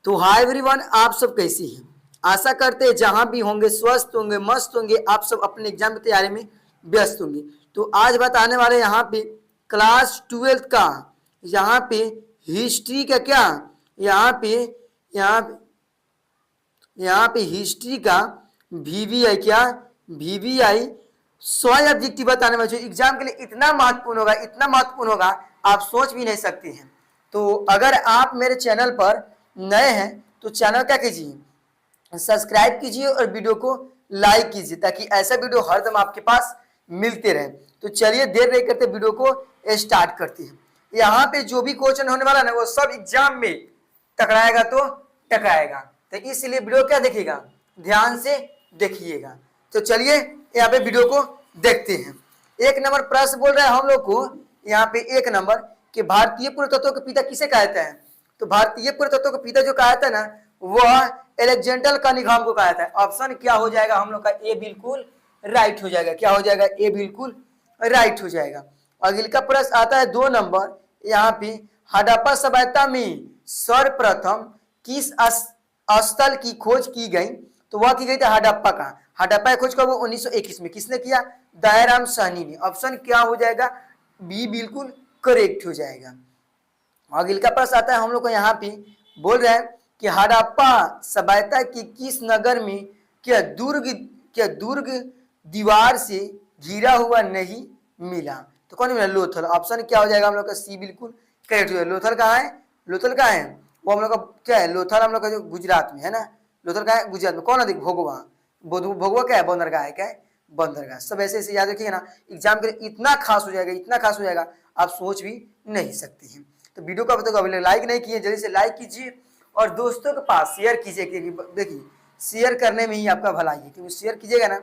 तो hi everyone, आप सब कैसी हैं? आशा करते हैं जहां भी होंगे स्वस्थ होंगे, मस्त होंगे। आप सब अपने एग्जाम की तैयारी में व्यस्त होंगे। तो आज बताने वाले यहाँ पे क्लास 12th का, यहाँ पे हिस्ट्री का क्या, यहाँ पे यहाँ यहाँ पे हिस्ट्री का वीवीआई क्या, वीवीआई 100 ऑब्जेक्टिव बताने वाले जो एग्जाम के लिए इतना महत्वपूर्ण होगा, इतना महत्वपूर्ण होगा, आप सोच भी नहीं सकते हैं। तो अगर आप मेरे चैनल पर नए हैं तो चैनल क्या कीजिए, सब्सक्राइब कीजिए और वीडियो को लाइक कीजिए ताकि ऐसा वीडियो हरदम आपके पास मिलते रहे। तो चलिए देर नहीं करते वीडियो को स्टार्ट करते हैं। यहाँ पे जो भी क्वेश्चन होने वाला ना वो सब एग्जाम में टकराएगा तो टकराएगा, तो इसलिए वीडियो क्या देखिएगा, ध्यान से देखिएगा। तो चलिए यहाँ पे वीडियो को देखते हैं। एक नंबर प्रश्न बोल रहा है हम लोग को, यहाँ पे एक नंबर कि भारतीय पुरातत्व के पिता किसे कहा जाता है। तो भारतीय पुरातत्व के पिता जो कहा जाता है ना, वह अलेक्जेंडर कनिंघम को कहा जाता है। ऑप्शन क्या हो जाएगा हम लोग का, ए बिल्कुल राइट हो जाएगा। क्या हो जाएगा, ए बिल्कुल राइट हो जाएगा। अगले का प्रश्न आता है 2 नंबर, यहाँ पे हड़प्पा सभ्यता में सर्वप्रथम किस स्थल की खोज की गई। तो वह की गई थी हड़प्पा का। हड़प्पा की खोज कब, 1921 में। किसने किया, दयाराम साहनी ने। ऑप्शन क्या हो जाएगा, बी बिल्कुल करेक्ट हो जाएगा। अगले का प्रश्न आता है हम लोग को, यहाँ पे बोल रहा है कि हड़प्पा सभ्यता के किस नगर में क्या दुर्ग दीवार से घिरा हुआ नहीं मिला। तो कौन मिला, लोथल। ऑप्शन क्या हो जाएगा हम लोग का, सी बिल्कुल करेक्ट हो जाएगा। लोथल कहाँ है, लोथल कहाँ है, वो हम लोग का क्या है, लोथल हम लोग का जो गुजरात में है ना। लोथल कहाँ है, गुजरात में। कौन अधिक, भोगवा। भोगवा क्या है, बंदरगाह है। क्या है, बंदरगाह। सब ऐसे ऐसे याद रखिएगा ना, एग्जाम के लिए इतना खास हो जाएगा, इतना खास हो जाएगा, आप सोच भी नहीं सकते हैं। तो वीडियो को अब तक अभी लाइक नहीं किए, जल्दी से लाइक कीजिए और दोस्तों के पास शेयर कीजिए। देखिए शेयर करने में ही आपका भलाई है, क्योंकि शेयर कीजिएगा ना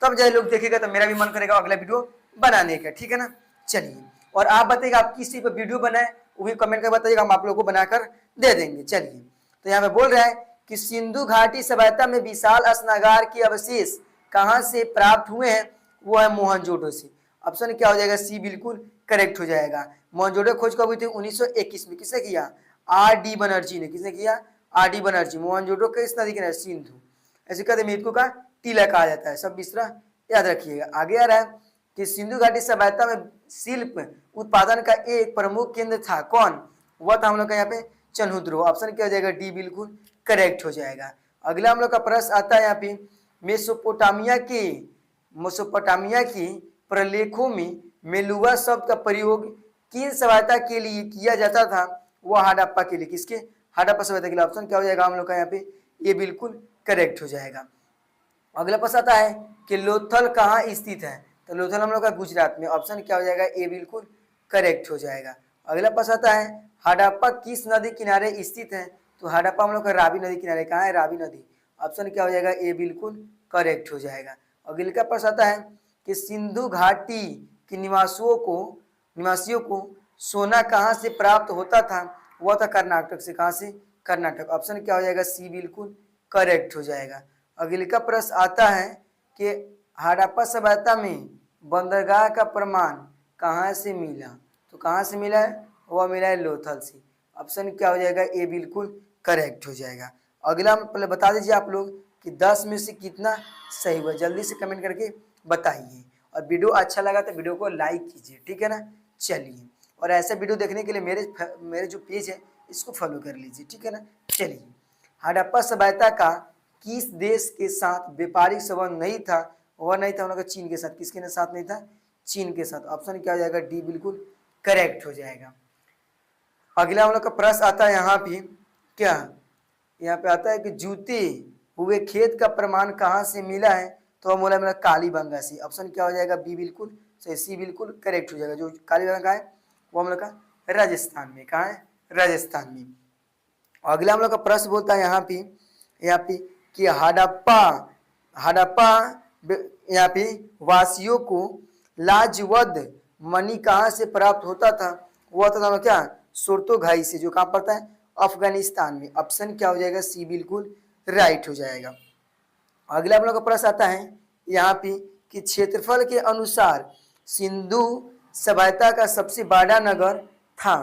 तब जाए लोग देखेगा, तो मेरा भी मन करेगा अगला वीडियो बनाने का। ठीक है ना। चलिए, और आप बताइएगा आप किस चीज पर वीडियो बनाए, वो भी कमेंट कर बताइएगा, हम आप लोगों को बनाकर दे देंगे। चलिए, तो यहाँ पे बोल रहा है कि सिंधु घाटी सभ्यता में विशाल स्नागार के अवशेष कहाँ से प्राप्त हुए हैं। वो है मोहनजोदड़ो से। ऑप्शन क्या हो जाएगा, सी बिल्कुल करेक्ट हो जाएगा। मोहनजोदड़ो खोज कब हुई थी, 1921 में। किसने किया, आर डी बनर्जी ने। किसने किया, आर डी बनर्जी। मोहनजोदड़ो किस नदी के, सिंधु। ऐसे कहते मृत्यु का टीला कहा जाता है। सब मिश्रा याद रखिएगा। आगे आ रहा है कि सिंधु घाटी सभ्यता में शिल्प उत्पादन का एक प्रमुख केंद्र था। कौन, वह था हम लोग का यहाँ पे चन्हुद्रो। ऑप्शन क्या हो जाएगा, डी बिल्कुल करेक्ट हो जाएगा। अगला हम लोग का प्रश्न आता है यहाँ पे मेसोपोटामिया की प्रलेखों में मेलुआ शब्द का प्रयोग किन सभ्यता के लिए किया जाता था। वह हड़प्पा के लिए। किसके, हड़प्पा सभ्यता के लिए। ऑप्शन क्या हो जाएगा हम लोग का यहाँ पे, ये बिल्कुल करेक्ट हो जाएगा। अगला प्रश्न आता है कि लोथल कहाँ स्थित है। तो लोथल हम लोग का गुजरात में। ऑप्शन क्या हो जाएगा, ए बिल्कुल करेक्ट हो जाएगा। अगला प्रश्न आता है हड़प्पा किस नदी किनारे स्थित है। तो हड़प्पा हम लोग का रावी नदी किनारे। कहाँ है, रावी नदी। ऑप्शन क्या हो जाएगा, ए बिल्कुल करेक्ट हो जाएगा। अगले का प्रश्न आता है कि सिंधु घाटी के निवासियों को सोना कहाँ से प्राप्त होता था। वह था कर्नाटक से। कहाँ से, कर्नाटक। ऑप्शन क्या हो जाएगा, सी बिल्कुल करेक्ट हो जाएगा। अगले का प्रश्न आता है कि हड़प्पा सभ्यता में बंदरगाह का प्रमाण कहाँ से मिला। तो कहाँ से मिला है, वह मिला है लोथल से। ऑप्शन क्या हो जाएगा, ए बिल्कुल करेक्ट हो जाएगा। अगला पहले बता दीजिए आप लोग कि 10 में से कितना सही हुआ, जल्दी से कमेंट करके बताइए। और वीडियो अच्छा लगा तो वीडियो को लाइक कीजिए। ठीक है ना। चलिए, और ऐसे वीडियो देखने के लिए मेरे जो पेज है इसको फॉलो कर लीजिए। ठीक है ना। चलिए, हड़प्पा सभ्यता का किस देश के साथ व्यापारिक संबंध नहीं था। वह नहीं था हम लोग का चीन के साथ। किसके साथ नहीं था, चीन के साथ। ऑप्शन क्या हो जाएगा, डी बिल्कुल करेक्ट हो जाएगा। अगला हम लोग का प्रश्न आता है यहाँ पे क्या, यहाँ पे आता है कि जूते हुए खेत का प्रमाण कहाँ से मिला है। तो हम बोला कालीबंगा से। ऑप्शन क्या हो जाएगा, बी बिल्कुल सही, सी बिल्कुल करेक्ट हो जाएगा। जो कालीबंगा है वो हम लोग का राजस्थान में। कहाँ है, राजस्थान में। अगला हम लोग का प्रश्न बोलता है यहाँ पे कि हड़प्पा यहाँ पे वासियों को लाजवद मणि कहाँ से प्राप्त होता था। वो था क्या, सुरतो घाई से, जो कहाँ पड़ता है, अफगानिस्तान में। ऑप्शन क्या हो जाएगा, सी बिल्कुल राइट हो जाएगा। अगला हम लोग का प्रश्न आता है यहाँ पे कि क्षेत्रफल के अनुसार सिंधु सभ्यता का सबसे बड़ा नगर था।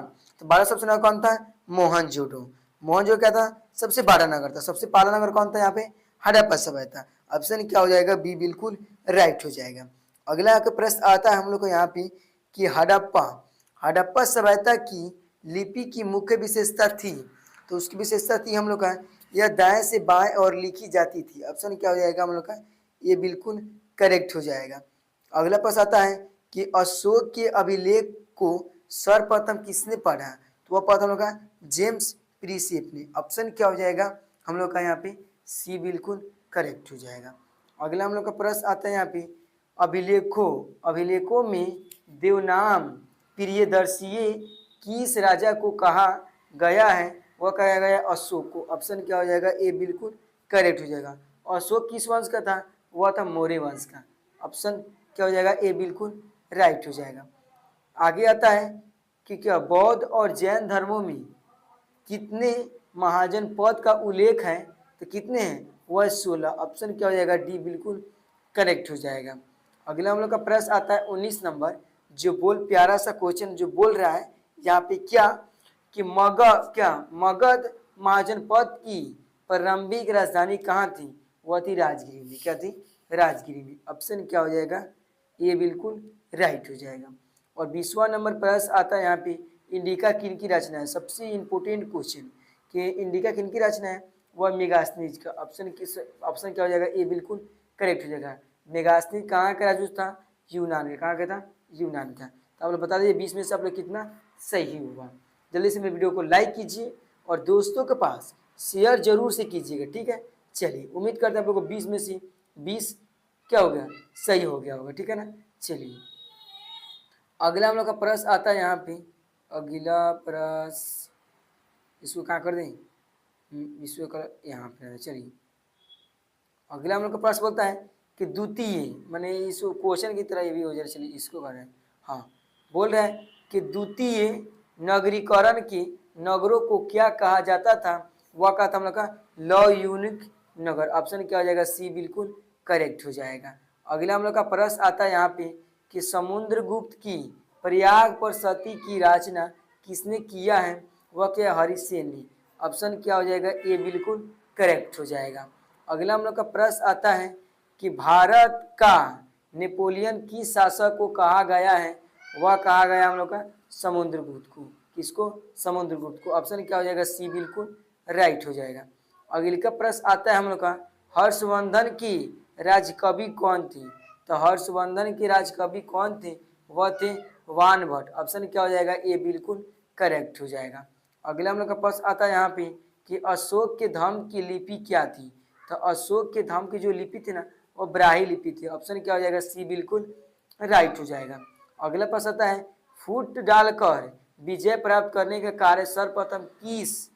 तो बड़ा सबसे नगर कौन था, मोहनजोदड़ो। मोहनजोदड़ो क्या था, सबसे बड़ा नगर था। सबसे पहला नगर कौन था यहाँ पे, हड़प्पा सभ्यता। ऑप्शन क्या हो जाएगा, बी बिल्कुल राइट हो जाएगा। अगला प्रश्न आता है हम लोग को यहाँ पे कि हड़प्पा सभ्यता की लिपि की मुख्य विशेषता थी। तो उसकी विशेषता थी हम लोग का, यह दाएं से बाएं और लिखी जाती थी। ऑप्शन क्या हो जाएगा हम लोग का, ये बिल्कुल करेक्ट हो जाएगा। अगला प्रश्न आता है कि अशोक के अभिलेख को सर्वप्रथम किसने पढ़ा, तो वह पढ़ा हम लोग का जेम्स प्रिंसेप ने। ऑप्शन क्या हो जाएगा हम लोग का यहाँ पे सी बिल्कुल करेक्ट हो जाएगा। अगला हम लोग का प्रश्न आता है यहाँ पे अभिलेखों में देवनाम प्रियदर्शी किस राजा को कहा गया है, वह कहा गया अशोक को। ऑप्शन क्या हो जाएगा, ए बिल्कुल करेक्ट हो जाएगा। अशोक किस वंश का था, वह था मौर्य वंश का। ऑप्शन क्या हो जाएगा, ए बिल्कुल राइट हो जाएगा। आगे आता है कि क्या बौद्ध और जैन धर्मों में कितने महाजन पद का उल्लेख है, तो कितने हैं, वह 16। ऑप्शन क्या हो जाएगा, डी बिल्कुल करेक्ट हो जाएगा। अगला हम लोग का प्रश्न आता है 19 नंबर, जो प्यारा सा क्वेश्चन जो बोल रहा है यहाँ पे क्या कि मगध महाजन पद की प्रारंभिक राजधानी कहाँ थी, वह थी राजगिरी में। क्या थी, राजगिरी में। ऑप्शन क्या हो जाएगा, ये बिल्कुल राइट हो जाएगा। और 20वां नंबर प्रश्न आता है यहाँ पे इंडिका किन की रचना है। सबसे इंपोर्टेंट क्वेश्चन कि इंडिका किन की रचना है, वह मेगास्थनीज का। ऑप्शन क्या हो जाएगा, ये बिल्कुल करेक्ट हो जाएगा। मेगास्थनीज कहाँ का राजवंश था, यूनान का। कहाँ का था, यूनान का। तो आप लोग बता दीजिए 20 में से आप लोग कितना सही हुआ। जल्दी से मेरे वीडियो को लाइक कीजिए और दोस्तों के पास शेयर जरूर से कीजिएगा, ठीक है। चलिए उम्मीद करते हैं आप लोग को 20 में से 20 क्या हो गया, सही हो गया होगा, ठीक है ना। चलिए अगला हम लोग का प्रश्न आता है यहाँ पे, अगला प्रश्न इसको कहाँ कर दें, विश्व का यहाँ पे। चलिए अगला हम लोग का प्रश्न बोलता है कि द्वितीय, माने इस क्वेश्चन की तरह ये भी हो जाए। चलिए इसको कर रहे हैं। हाँ, बोल रहा है कि द्वितीय नगरीकरण के नगरों को क्या कहा जाता था, वह कहा था हम लोग का लॉ यूनिक नगर। ऑप्शन क्या हो जाएगा, सी बिल्कुल करेक्ट हो जाएगा। अगला हम लोग का प्रश्न आता है यहाँ पे कि समुद्रगुप्त की प्रयाग पर सती की रचना किसने किया है, वह क्या, हरिसेन ने। ऑप्शन क्या हो जाएगा, ए बिल्कुल करेक्ट हो जाएगा। अगला हम लोग का प्रश्न आता है कि भारत का नेपोलियन किस शासक को कहा गया है, वह कहा गया हम लोग का समुद्रगुप्त को। किसको, समुद्रगुप्त को। ऑप्शन क्या हो जाएगा, सी बिल्कुल राइट हो जाएगा। अगले का प्रश्न आता है हम लोग का हर्षवर्धन की राजकवि कौन थी, तो हर्षवर्धन के राजकवि कौन थे, वह थे वानभट्ट। ऑप्शन क्या हो जाएगा, ए बिल्कुल करेक्ट हो जाएगा। अगला हम लोग का प्रश्न आता है यहाँ पे कि अशोक के धर्म की लिपि क्या थी, तो अशोक के धर्म की जो लिपि थी ना, वो ब्राह्मी लिपि थी। ऑप्शन क्या हो जाएगा, सी बिल्कुल राइट हो जाएगा। अगला प्रश्न आता है फूट डालकर विजय प्राप्त करने का कार्य सर्वप्रथम किस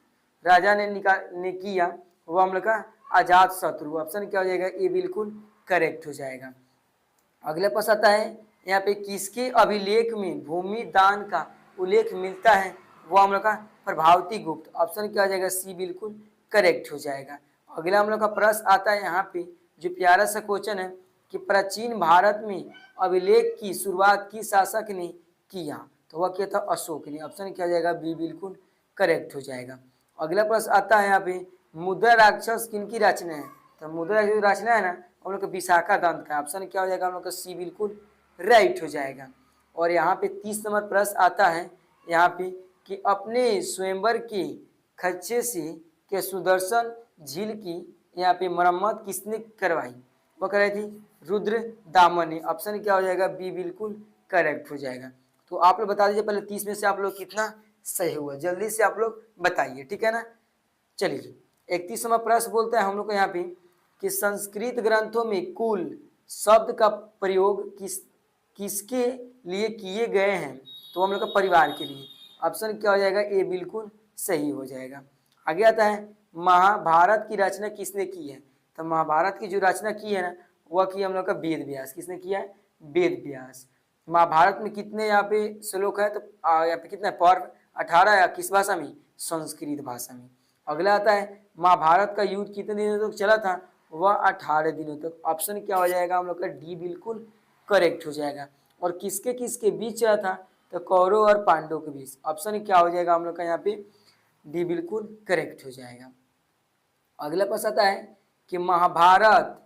राजा ने किया, वह हम लोग का अजात शत्रु। ऑप्शन क्या हो जाएगा, ये बिल्कुल करेक्ट हो जाएगा। अगला प्रश्न आता है यहाँ पे किसके अभिलेख में भूमि दान का उल्लेख मिलता है, वो हम लोग का प्रभावती गुप्त। ऑप्शन क्या हो जाएगा, सी बिल्कुल करेक्ट हो जाएगा। अगला हम लोग का प्रश्न आता है यहाँ पे जो प्यारा सा क्वेश्चन है कि प्राचीन भारत में अभिलेख की शुरुआत किस शासक ने किया, तो वह क्या था, अशोक ने। ऑप्शन क्या हो जाएगा, बी बिल्कुल करेक्ट हो जाएगा। अगला प्रश्न आता है यहाँ पे मुद्रा राक्षस किन की रचना है, तो मुद्रा जो रचना है ना हम लोग का विशाखा दंत का। ऑप्शन क्या हो जाएगा हम लोग का, सी बिल्कुल राइट हो जाएगा। और यहाँ पे 30 नंबर प्रश्न आता है यहाँ पे कि अपने स्वयंवर के खच्चे से के सुदर्शन झील की यहाँ पे मरम्मत किसने करवाई, वो कराई थी रुद्र दामन ने। ऑप्शन क्या हो जाएगा, बी बिल्कुल करेक्ट हो जाएगा। तो आप लोग बता दीजिए पहले 30 में से आप लोग कितना सही हुआ, जल्दी से आप लोग बताइए, ठीक है ना। चलिए 31वां प्रश्न बोलते हैं हम लोग को यहाँ पे कि संस्कृत ग्रंथों में कुल शब्द का प्रयोग किसके लिए किए गए हैं, तो हम लोग का परिवार के लिए। ऑप्शन क्या हो जाएगा, ए बिल्कुल सही हो जाएगा। आगे आता है महाभारत की रचना किसने की है, तो महाभारत की जो रचना की है ना वह की हम लोग का वेद व्यास। किसने किया है, वेद व्यास। महाभारत में कितने यहाँ पे श्लोक है, तो यहाँ पे कितना पर्व 18 या किस भाषा में, संस्कृत भाषा में। अगला आता है महाभारत का युद्ध कितने दिनों तक चला था, वह 18 दिनों तक। ऑप्शन क्या हो जाएगा हम लोग का, डी बिल्कुल करेक्ट हो जाएगा। और किसके किसके बीच चला था, तो कौरव और पांडव के बीच। ऑप्शन क्या हो जाएगा हम लोग का यहाँ पे, डी बिल्कुल करेक्ट हो जाएगा। अगला प्रश्न आता है कि महाभारत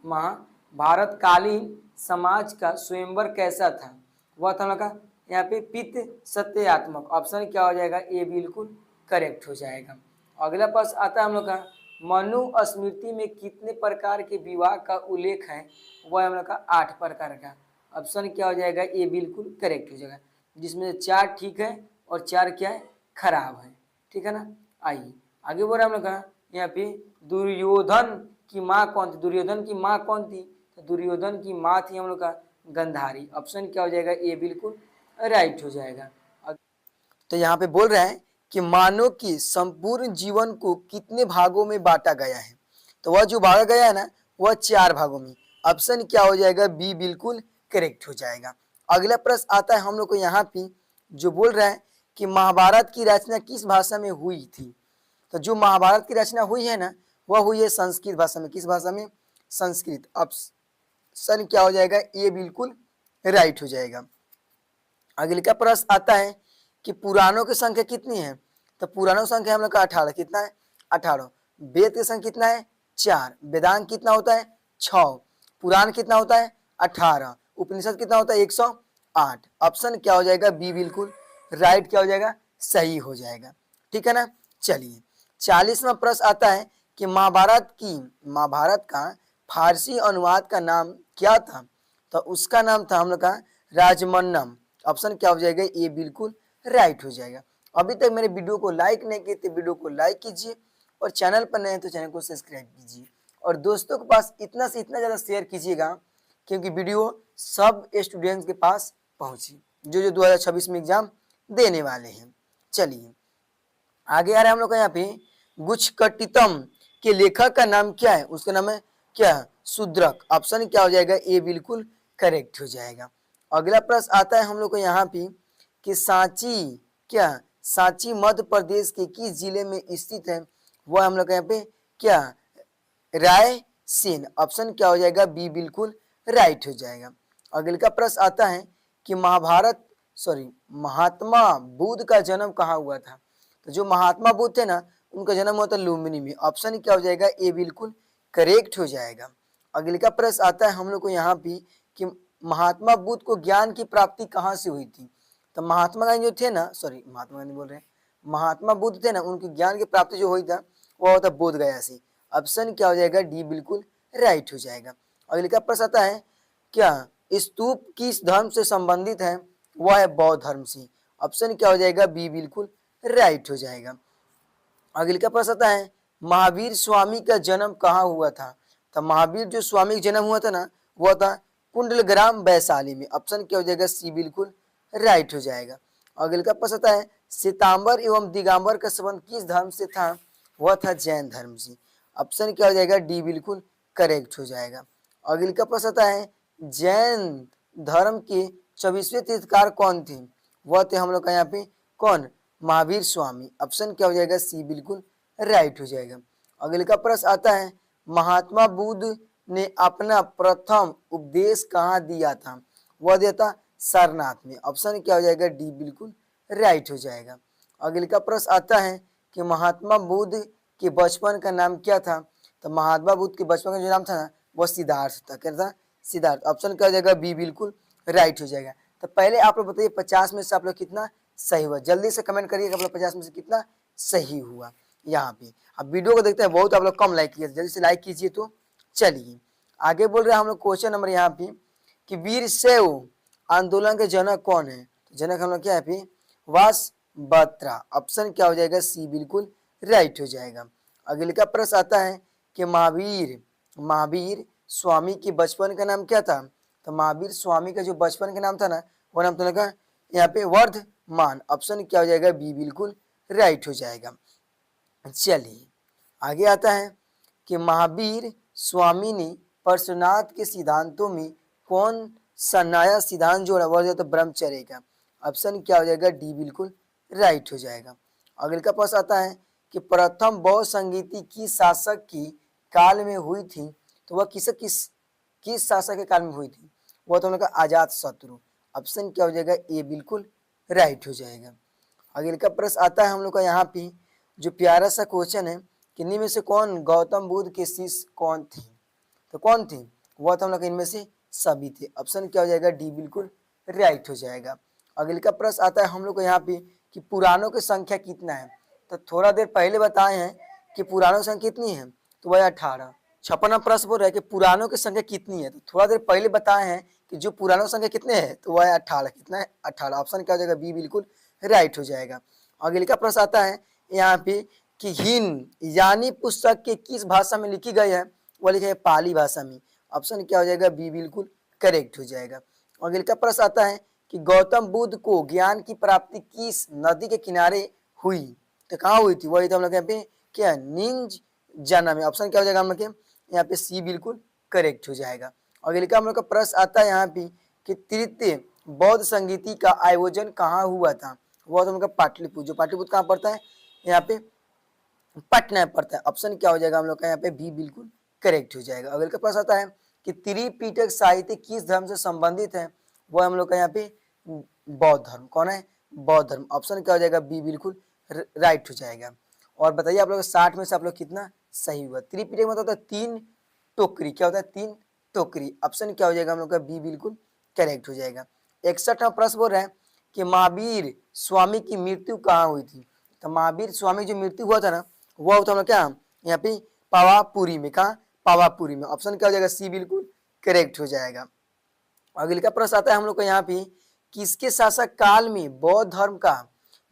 महाभारतकालीन समाज का स्वयंवर कैसा था? वह था हम लोग का यहाँ पे पित्त सत्यात्मक। ऑप्शन क्या हो जाएगा? ए बिल्कुल करेक्ट हो जाएगा। अगला प्रश्न आता है हम लोग का मनु स्मृति में कितने प्रकार के विवाह का उल्लेख है? वह हम लोग का 8 प्रकार का। ऑप्शन क्या हो जाएगा? ए बिल्कुल करेक्ट हो जाएगा, जिसमें 4 ठीक है और 4 क्या है? खराब है। ठीक है ना। आइए आगे बोल रहे हम लोग का यहाँ पे दुर्योधन की माँ कौन थी? दुर्योधन की माँ कौन थी? तो दुर्योधन की माँ थी हम लोग का गंधारी। ऑप्शन क्या हो जाएगा? ए बिल्कुल राइट हो जाएगा। तो यहाँ पे बोल रहे हैं कि मानव की संपूर्ण जीवन को कितने भागों में बांटा गया है? तो वह जो बांटा गया है ना, वह 4 भागों में। ऑप्शन क्या हो जाएगा? बी बिल्कुल करेक्ट हो जाएगा। अगला प्रश्न आता है हम लोग को यहाँ पे जो बोल रहा है कि महाभारत की रचना किस भाषा में हुई थी? तो जो महाभारत की रचना हुई है ना, वह हुई है संस्कृत भाषा में। किस भाषा में? संस्कृत। ऑप्शन क्या हो जाएगा? ए बिल्कुल राइट हो जाएगा। अगले का प्रश्न आता है कि पुराणों की संख्या कितनी है? तो पुराणों की संख्या हम लोग का 18। कितना है? 18। वेद की संख्या कितना है? 4। वेदांत कितना होता है? 6। पुराण कितना होता है? 18। उपनिषद कितना होता है? 108। ऑप्शन क्या हो जाएगा? बी बिल्कुल राइट क्या हो जाएगा? सही हो जाएगा। ठीक है ना। चलिए 40वां प्रश्न आता है कि महाभारत का फारसी अनुवाद का नाम क्या था? तो उसका नाम था हम लोग का राजमन्नम। ऑप्शन क्या हो जाएगा? ये बिल्कुल राइट हो जाएगा। अभी तक मेरे वीडियो को लाइक नहीं किए तो वीडियो को लाइक कीजिए और चैनल पर नए हैं तो चैनल को सब्सक्राइब कीजिए और दोस्तों के पास इतना से इतना ज़्यादा शेयर कीजिएगा क्योंकि वीडियो सब स्टूडेंट्स के पास पहुंचे जो 2026 में एग्जाम देने वाले हैं। चलिए आगे आ रहे हैं हम लोग का यहाँ पे गुच्छकटितम के लेखक का नाम क्या है? उसका नाम है क्या? शूद्रक। ऑप्शन क्या हो जाएगा? ए बिल्कुल करेक्ट हो जाएगा। अगला प्रश्न आता है हम लोग को यहाँ पे कि सांची मध्य प्रदेश के किस जिले में स्थित है? वह हम लोग यहाँ पे क्या? रायसेन। ऑप्शन क्या हो जाएगा? बी बिल्कुल राइट हो जाएगा। अगले का प्रश्न आता है कि महात्मा बुद्ध का जन्म कहाँ हुआ था? तो जो महात्मा बुद्ध थे ना, उनका जन्म हुआ था लुम्बिनी में। ऑप्शन क्या हो जाएगा? ए बिल्कुल करेक्ट हो जाएगा। अगले का प्रश्न आता है हम लोग को यहाँ पे कि महात्मा बुद्ध को ज्ञान की प्राप्ति कहाँ से हुई थी? तो महात्मा गांधी जो थे ना, महात्मा गांधी बोल रहे हैं, महात्मा बुद्ध थे ना, उनकी ज्ञान की प्राप्ति जो हुई था वह होता बोध गया से। ऑप्शन क्या हो जाएगा? डी बिल्कुल राइट हो जाएगा। अगले का प्रश्न आता है क्या स्तूप किस धर्म से संबंधित है? वह है बौद्ध धर्म से। ऑप्शन क्या हो जाएगा? बी बिल्कुल राइट हो जाएगा। अगले का प्रश्न आता है महावीर स्वामी का जन्म कहाँ हुआ था? तो महावीर जो स्वामी का जन्म हुआ था ना, वह था कुंडलग्राम वैशाली में। ऑप्शन क्या हो जाएगा? सी बिल्कुल राइट हो जाएगा। अगले का प्रश्न आता है श्वेतांबर एवं दिगंबर का संबंध किस धर्म से था? वह था जैन धर्म से। ऑप्शन क्या हो जाएगा? डी बिल्कुल करेक्ट हो जाएगा। अगले का प्रश्न आता है जैन धर्म के 24वें तीर्थकार कौन थे? वह थे हम लोग का यहाँ पे कौन? महावीर स्वामी। ऑप्शन क्या हो जाएगा? सी बिल्कुल राइट हो जाएगा। अगले का प्रश्न आता है महात्मा बुद्ध ने अपना प्रथम उपदेश कहाँ दिया था? वह दिया था सारनाथ में। ऑप्शन क्या हो जाएगा? डी बिल्कुल राइट हो जाएगा। अगले का प्रश्न आता है कि महात्मा बुद्ध के बचपन का नाम क्या था? तो महात्मा बुद्ध के बचपन का जो नाम था ना, वह सिद्धार्थ था। क्या था? सिद्धार्थ। ऑप्शन क्या हो जाएगा? बी बिल्कुल राइट हो जाएगा। तो पहले आप लोग बताइए 50 में से आप लोग कितना सही हुआ? जल्दी से कमेंट करिए आप लोग 50 में से कितना सही हुआ। यहाँ पे अब वीडियो को देखते हैं बहुत आप लोग कम लाइक किए, जल्दी से लाइक कीजिए। तो चलिए आगे बोल रहे हैं हम लोग क्वेश्चन नंबर यहाँ पे कि वीर शैव आंदोलन के जनक कौन है? तो जनक हम लोग क्या है पे? वासवत्रा। ऑप्शन क्या हो जाएगा? सी बिल्कुल राइट हो जाएगा। अगले का प्रश्न आता है कि महावीर स्वामी के बचपन का नाम क्या था? तो महावीर स्वामी का जो बचपन का नाम था ना, वो नाम तो लगा यहाँ पे वर्धमान। ऑप्शन क्या हो जाएगा? बी बिल्कुल राइट हो जाएगा। चलिए आगे आता है कि महावीर स्वामी ने पार्श्वनाथ के सिद्धांतों में कौन सा नया सिद्धांत जोड़ा? वह जो तो ब्रह्मचर्य का। ऑप्शन क्या हो जाएगा? डी बिल्कुल राइट हो जाएगा। अगले का प्रश्न आता है कि प्रथम बौद्ध संगीति किस शासक की काल में हुई थी? तो वह किस शासक के काल में हुई थी? वह तो उनका अजात शत्रु। ऑप्शन क्या हो जाएगा? ए बिल्कुल राइट हो जाएगा। अगले का प्रश्न आता है हम लोग का यहाँ पे जो प्यारा सा क्वेश्चन है कि निम्न में से कौन गौतम बुद्ध के शिष्य कौन थे? तो कौन थे? वह तो हम लोग इनमें से सभी थे। ऑप्शन क्या हो जाएगा? डी बिल्कुल राइट हो जाएगा। अगले का प्रश्न आता है हम लोग को यहाँ पे कि पुराणों की संख्या कितना है? तो थोड़ा देर पहले बताए हैं कि पुराणों की संख्या कितनी है, तो वह 18। 56वां प्रश्न बोल रहा है कि पुराणों की संख्या कितनी है, तो थोड़ा देर पहले बताए हैं कि जो पुराणों की संख्या कितने हैं, तो वह 18। कितना है? 18। ऑप्शन क्या हो जाएगा? बी बिल्कुल राइट हो जाएगा। अगले का प्रश्न आता है यहाँ पे कि हिंद यानी पुस्तक के किस भाषा में लिखी गई है? वह लिखा है पाली भाषा में। ऑप्शन क्या हो जाएगा? बी बिल्कुल करेक्ट हो जाएगा। अगले का प्रश्न आता है कि गौतम बुद्ध को ज्ञान की प्राप्ति किस नदी के किनारे हुई? तो कहाँ हुई थी? वही तो हम लोग यहाँ पे क्या निंज जाना में। ऑप्शन क्या हो जाएगा हम लोग के यहाँ पे? सी बिल्कुल करेक्ट हो जाएगा। अगले का हम लोग का प्रश्न आता है यहाँ पे कि तृतीय बौद्ध संगीति का आयोजन कहाँ हुआ था? वह तो हम लोग का पाटलिपुत्र। जो पाटलिपुत्र कहाँ पड़ता है? यहाँ पे पटना में पड़ता है। ऑप्शन क्या हो जाएगा हम लोग का यहाँ पे? बी बिल्कुल करेक्ट हो जाएगा। अगले का प्रश्न आता है कि त्रिपिटक साहित्य किस धर्म से संबंधित है? वो हम लोग का यहाँ पे बौद्ध धर्म। कौन है? बौद्ध धर्म। ऑप्शन क्या हो जाएगा? बी बिल्कुल राइट हो जाएगा। और बताइए आप लोग 60 में से आप लोग कितना सही हुआ? त्रिपिटक मतलब होता है 3 टोकरी। क्या होता है? 3 टोकरी। ऑप्शन क्या हो जाएगा हम लोग का? बी बिल्कुल करेक्ट हो जाएगा। 61वां प्रश्न बोल रहे हैं कि महावीर स्वामी की मृत्यु कहाँ हुई थी? तो महावीर स्वामी जो मृत्यु हुआ था ना, वो होता हम लोग क्या यहाँ पे पावापुरी में। कहा? पावापुरी में। ऑप्शन क्या हो जाएगा? सी बिल्कुल करेक्ट हो जाएगा। अगले का प्रश्न आता है हम लोग को यहाँ पे किसके शासक काल में बौद्ध धर्म का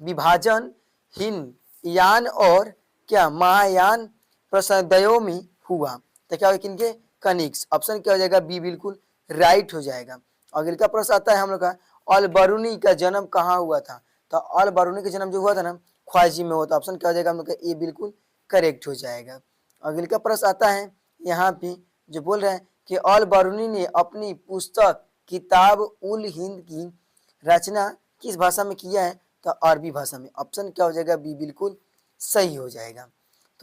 विभाजन हीनयान और क्या महायान प्रसादयों में हुआ? तो क्या होगा? किनके? कनिष्क। ऑप्शन क्या हो जाएगा? बी बिल्कुल राइट हो जाएगा। अगले का प्रश्न आता है हम लोग का अल बरूनी का जन्म कहाँ हुआ था? तो अल बरूनी का जन्म जो हुआ था ना, ख्वाजी में हुआ था। ऑप्शन क्या हो जाएगा हम लोग का? ए बिल्कुल करेक्ट हो जाएगा। अगले का प्रश्न आता है यहाँ पे जो बोल रहे हैं कि अल बरूनी ने अपनी पुस्तक किताब उल हिंद की रचना किस भाषा में किया है? तो अरबी भाषा में। ऑप्शन क्या हो जाएगा? बी बिल्कुल सही हो जाएगा।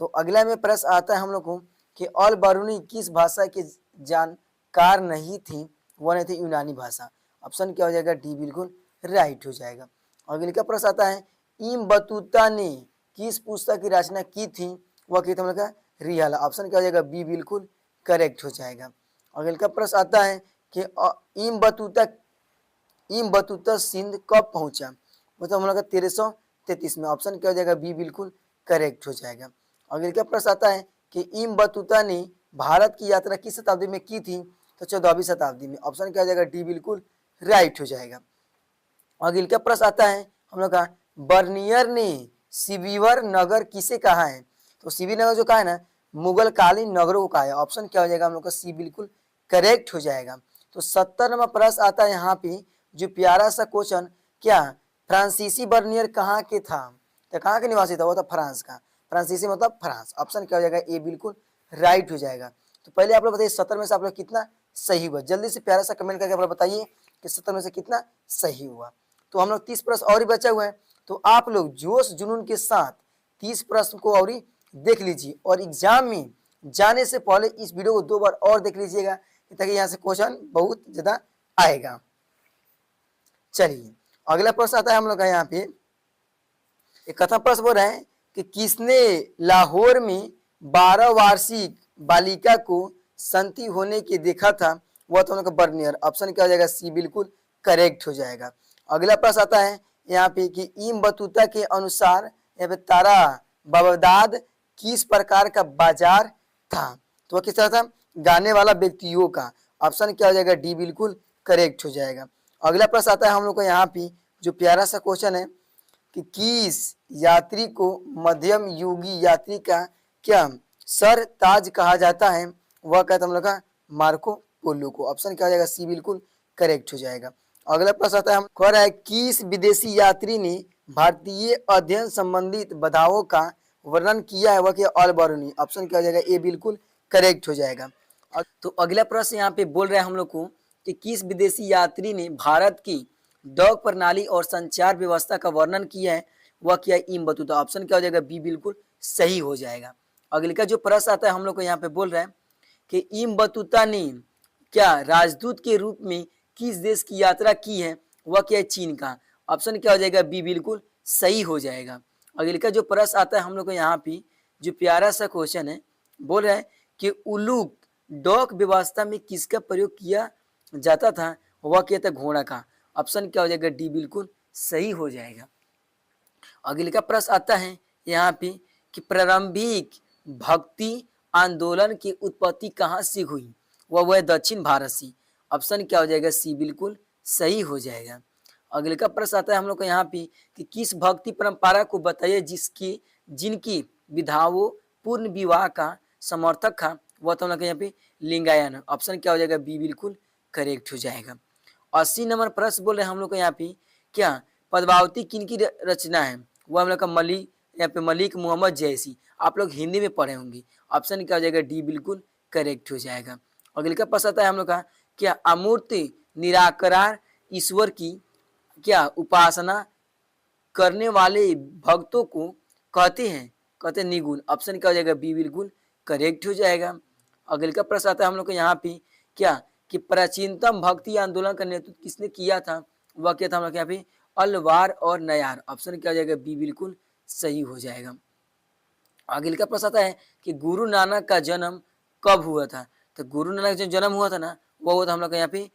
तो अगला में प्रश्न आता है हम लोग को कि अल बरूनी किस भाषा के जानकार नहीं थी? वो नहीं थी यूनानी भाषा। ऑप्शन क्या हो जाएगा? डी बिल्कुल राइट हो जाएगा। अगले का प्रश्न आता है इम बतूता ने किस पुस्तक की रचना की थी? वह की थी हम लोग का रिहाला। ऑप्शन क्या हो जाएगा? बी बिल्कुल करेक्ट हो जाएगा। अगले का प्रश्न आता है कि इम बतूता सिंध कब पहुंचा? मतलब हम लोग का 1333 में। ऑप्शन क्या हो जाएगा? बी बिल्कुल करेक्ट हो जाएगा। अगले का प्रश्न आता है कि इम बतूता ने भारत की यात्रा किस शताब्दी में की थी? तो 14वीं शताब्दी में। ऑप्शन क्या हो जाएगा? डी बिल्कुल राइट हो जाएगा। अगले का प्रश्न आता है हम लोग का बर्नियर ने सिविवर नगर किसे कहा है? तो सिविवर नगर जो कहा है ना, मुगल कालीन नगरों को कहा है। ऑप्शन क्या हो जाएगा हम लोग का? सी बिल्कुल करेक्ट हो जाएगा। तो 70वां प्रश्न आता है यहाँ पे जो प्यारा सा क्वेश्चन, क्या फ्रांसीसी बर्नियर कहाँ के था? तो कहाँ के निवासी था? वो था फ्रांस का। फ्रांसीसी मतलब फ्रांस। ऑप्शन क्या हो जाएगा? ए बिल्कुल राइट हो जाएगा। तो पहले आप लोग बताइए 70 में से आप लोग कितना सही हुआ? जल्दी से प्यारा सा कमेंट करके आप लोग बताइए कि 70 में से कितना सही हुआ। तो हम लोग 30 प्रश्न और ही बचा हुआ है, तो आप लोग जोश जुनून के साथ 30 प्रश्न को और ही देख लीजिए और एग्जाम में जाने से पहले इस वीडियो को 2 बार और देख लीजिएगा ताकि यहाँ से क्वेश्चन बहुत ज्यादा आएगा। चलिए अगला प्रश्न आता है हम लोग का यहाँ पे एक कथा प्रश्न बोल रहा है कि किसने लाहौर में 12 वार्षिक बालिका को संति होने के देखा था? वह तो हम लोग का बर्नियर। ऑप्शन क्या हो जाएगा? सी बिल्कुल करेक्ट हो जाएगा। अगला प्रश्न आता है यहाँ पे कि इम बतूता के अनुसार यहाँ पे तारा बगदाद किस प्रकार का बाजार था? तो वह किस तरह था? गाने वाला व्यक्तियों का। ऑप्शन क्या हो जाएगा? डी बिल्कुल करेक्ट हो जाएगा। अगला प्रश्न आता है हम लोग को यहाँ पे जो प्यारा सा क्वेश्चन है कि किस यात्री को मध्यम युगी यात्री का क्या सर ताज कहा जाता है? वह कहता है हम लोग का मार्को पोलो को। ऑप्शन क्या हो जाएगा? सी बिल्कुल करेक्ट हो जाएगा। अगला प्रश्न आता है हम कह रहा है किस विदेशी यात्री ने भारतीय अध्ययन संबंधित बाधाओं का वर्णन किया है? वह क्या? अल बरूनी। ऑप्शन क्या हो जाएगा? ए बिल्कुल करेक्ट हो जाएगा। तो अगला प्रश्न यहाँ पे बोल रहे हैं हम लोग को कि किस विदेशी यात्री ने भारत की डाक प्रणाली और संचार व्यवस्था का वर्णन किया है? वह क्या? इम बतूता। ऑप्शन क्या हो जाएगा? बी बिल्कुल सही हो जाएगा। अगले का जो प्रश्न आता है हम लोग को यहाँ पे बोल रहे हैं कि इम बतूता ने क्या राजदूत के रूप में किस देश की यात्रा की है? वह क्या है? चीन का। ऑप्शन क्या हो जाएगा? बी बिल्कुल सही हो जाएगा। अगले का जो प्रश्न आता है हम लोग को यहाँ पे, जो प्यारा सा क्वेश्चन है, बोल रहा है कि उलूक डॉक व्यवस्था में किसका प्रयोग किया जाता था, वह क्या था, घोड़ा का। ऑप्शन क्या हो जाएगा, डी बिल्कुल सही हो जाएगा। अगले का प्रश्न आता है यहाँ पे कि प्रारंभिक भक्ति आंदोलन की उत्पत्ति कहाँ से हुई, वह दक्षिण भारत से। ऑप्शन क्या हो जाएगा, सी बिल्कुल सही हो जाएगा। अगले का प्रश्न आता है हम लोग को यहाँ पे कि किस भक्ति परंपरा को बताइए जिसकी जिनकी विधाओं पूर्ण विवाह का समर्थक था, वह तो हम लोग यहाँ पे लिंगायन। ऑप्शन क्या हो जाएगा, बी बिल्कुल करेक्ट हो जाएगा। 80 नंबर प्रश्न बोल रहे हैं हम लोग को यहाँ पे, क्या पद्मावती किनकी रचना है, वो हम लोग का मलिक, यहाँ पे मलिक मोहम्मद जैसी। आप लोग हिंदी में पढ़े होंगे। ऑप्शन क्या हो जाएगा, डी बिल्कुल करेक्ट हो जाएगा। अगले का प्रश्न आता है हम लोग का, क्या अमूर्त निराकार ईश्वर की क्या उपासना करने वाले भक्तों को कहते हैं निगुण। ऑप्शन क्या हो जाएगा, बी बिल्कुल करेक्ट हो जाएगा। अगले का प्रश्न आता है हम लोग को यहाँ पे, क्या कि प्राचीनतम भक्ति आंदोलन का नेतृत्व किसने किया था, वह क्या था हम लोग यहाँ पे, अलवार और नयार। ऑप्शन क्या हो जाएगा, बी बिल्कुल सही हो जाएगा। अगले का प्रश्न आता है कि गुरु नानक का जन्म कब हुआ था, तो गुरु नानक जो जन्म हुआ था ना, वो हुआ था हम लोग का यहाँ पे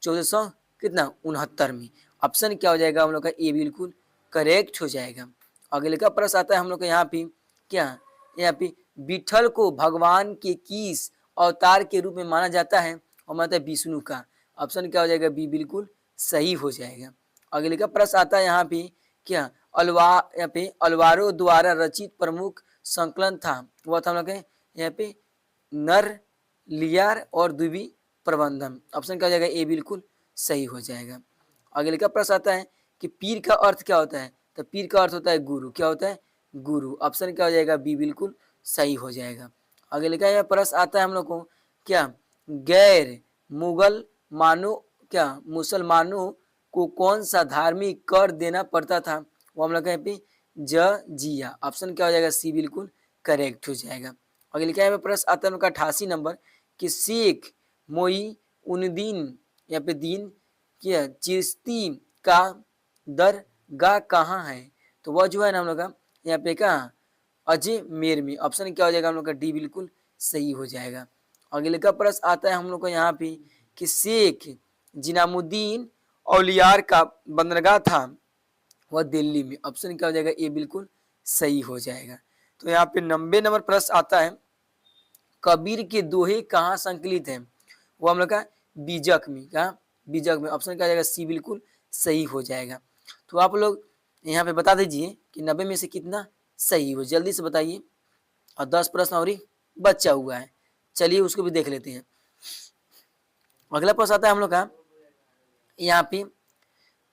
1469 में। ऑप्शन क्या हो जाएगा हम लोग का, ए बिल्कुल करेक्ट हो जाएगा। अगले का प्रश्न आता है हम लोग का यहाँ पे, क्या यहाँ पे विठल को भगवान के किस अवतार के रूप में माना जाता है, और मतलब विष्णु का। ऑप्शन क्या हो जाएगा, बी बिल्कुल सही हो जाएगा। अगले का प्रश्न आता है यहाँ पे, क्या यहाँ पे अलवारों द्वारा रचित प्रमुख संकलन था, वह था हम लोग यहाँ पे नर लियार और द्विवी प्रबंधन। ऑप्शन क्या हो जाएगा, ए बिल्कुल सही हो जाएगा। अगले का प्रश्न आता है कि पीर का अर्थ क्या होता है, तो पीर का अर्थ होता है गुरु। क्या होता है, गुरु। ऑप्शन क्या हो जाएगा, बी बिल्कुल सही हो जाएगा। अगले का यह प्रश्न आता है हम लोग को, क्या गैर मुगल मानो क्या मुसलमानों को कौन सा धार्मिक कर देना पड़ता था, वो हम लोग यहाँ पे जिया। ऑप्शन क्या हो जाएगा, सी बिल्कुल करेक्ट हो जाएगा। अगले क्या है प्रश्न आता है उनका 88 नंबर कि शेख मोइनुद्दीन यहाँ पे दीन क्या चिश्ती का दरगाह कहाँ है, तो वह जो है ना हम लोग का यहाँ पे कहाँ, अजमेर में। ऑप्शन क्या हो जाएगा हम लोग का, डी बिल्कुल सही हो जाएगा। अगले का प्रश्न आता है हम लोग को यहाँ पे कि शेख जिनामुद्दीन औलियार का बंदरगाह था, वह दिल्ली में। ऑप्शन क्या हो जाएगा, ए बिल्कुल सही हो जाएगा। तो यहाँ पे 90 नंबर प्रश्न आता है, कबीर के दोहे कहाँ संकलित है, वो हम लोग का बीजक में। कहाँ, बीजक में। ऑप्शन क्या हो जाएगा, सी बिल्कुल सही हो जाएगा। तो आप लोग यहाँ पे बता दीजिए कि 90 में से कितना सही हो, जल्दी से बताइए। और 10 प्रश्न और ही बचा हुआ है, चलिए उसको भी देख लेते हैं। अगला प्रश्न आता है हम लोग का यहाँ पे,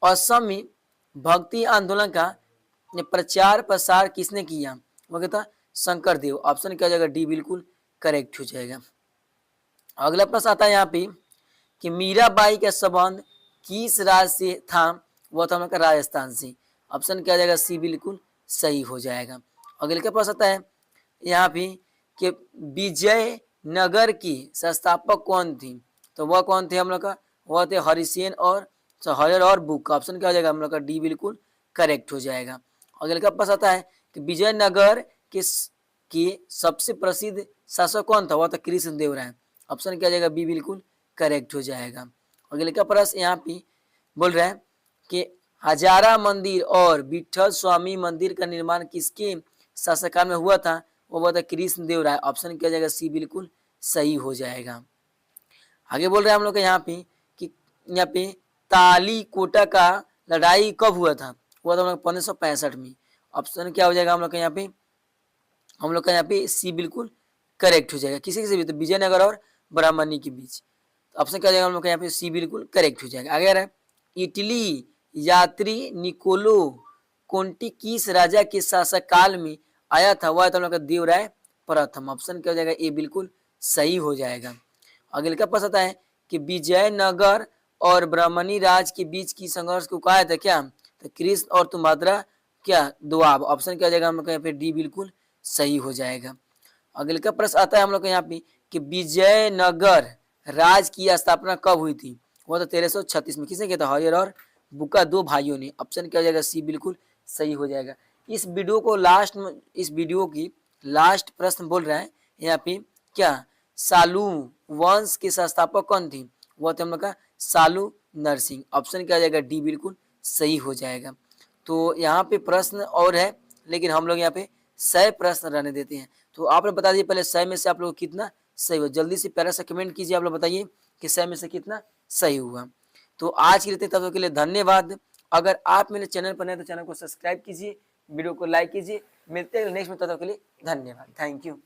असम में भक्ति आंदोलन का प्रचार प्रसार किसने किया, वो कहता शंकर देव। ऑप्शन क्या हो जाएगा, डी बिल्कुल करेक्ट हो जाएगा। अगला प्रश्न आता है यहाँ पे कि मीराबाई का संबंध किस राज्य से था, वह था हम लोग का राजस्थान से। ऑप्शन क्या हो जाएगा, सी बिल्कुल सही हो जाएगा। अगले का प्रश्न आता है यहाँ पे कि विजयनगर की संस्थापक कौन थी, तो वह कौन थे हम लोग का, वह थे हरिसेन और हरिहर और बुक। ऑप्शन क्या हो जाएगा हम लोग का, डी बिल्कुल करेक्ट हो जाएगा। अगले का प्रश्न आता है कि विजयनगर के सबसे प्रसिद्ध शासक कौन था, वह था कृष्ण देव राय। ऑप्शन क्या हो जाएगा, बी बिल्कुल करेक्ट हो जाएगा। अगले का प्रश्न यहाँ पे बोल रहा है कि हजारा मंदिर और विठल स्वामी मंदिर का निर्माण किसके शासनकाल में हुआ था, वो था कृष्ण देव राय। ऑप्शन क्या हो जाएगा, सी बिल्कुल सही हो जाएगा। आगे बोल रहे हैं हम लोग यहाँ पे कि यहाँ पे ताली कोटा का लड़ाई कब हुआ था, हुआ था हम लोग 1565 में। ऑप्शन क्या हो जाएगा हम लोग का यहाँ पे, हम लोग का यहाँ पे सी बिल्कुल करेक्ट हो जाएगा। किसी से भी, तो विजयनगर और ब्राह्मणी के बीच। तो ऑप्शन क्या हो जाएगा हम लोग का यहाँ पे, सी बिल्कुल करेक्ट हो जाएगा। आगे आ रहा है, इटली यात्री निकोलो कोंटी किस राजा के शासक काल में आया था, वह था हम लोग का देवराय प्रथम। ऑप्शन क्या हो जाएगा, ए बिल्कुल सही हो जाएगा। अगले का प्रश्न आता है कि विजयनगर और ब्राह्मणी राज के बीच की संघर्ष को कहा था क्या, तो कृष्ण और तुम्हारा क्या दोआब। ऑप्शन क्या हो जाएगा हम लोग का यहाँ पे, डी बिल्कुल सही हो जाएगा। अगले का प्रश्न आता है हम लोग को यहाँ पे कि विजयनगर राज की स्थापना कब हुई थी, वो तो 1336 में। किसने किया था, हरिहर और बुक्का, दो भाइयों ने। ऑप्शन क्या हो जाएगा, सी बिल्कुल सही हो जाएगा। इस वीडियो को लास्ट में, इस वीडियो की लास्ट प्रश्न बोल रहा है यहाँ पे क्या, सालू वंश के संस्थापक कौन थी? वो थे हम लोग का सालू नरसिंह। ऑप्शन क्या आ जाएगा? डी बिल्कुल सही हो जाएगा। तो यहाँ पे प्रश्न और है, लेकिन हम लोग यहाँ पे 100 प्रश्न रहने देते हैं। तो आप लोग बता दीजिए पहले 100 में से आप लोग कितना सही हुआ। जल्दी से प्यारा सा कमेंट कीजिए, आप लोग बताइए कि 100 में से कितना सही हुआ। तो आज के लिए तब तक के लिए धन्यवाद। अगर आप मेरे चैनल पर नए तो चैनल को सब्सक्राइब कीजिए, वीडियो को लाइक कीजिए। मिलते हैं नेक्स्ट में, तब तक के लिए धन्यवाद। Thank you.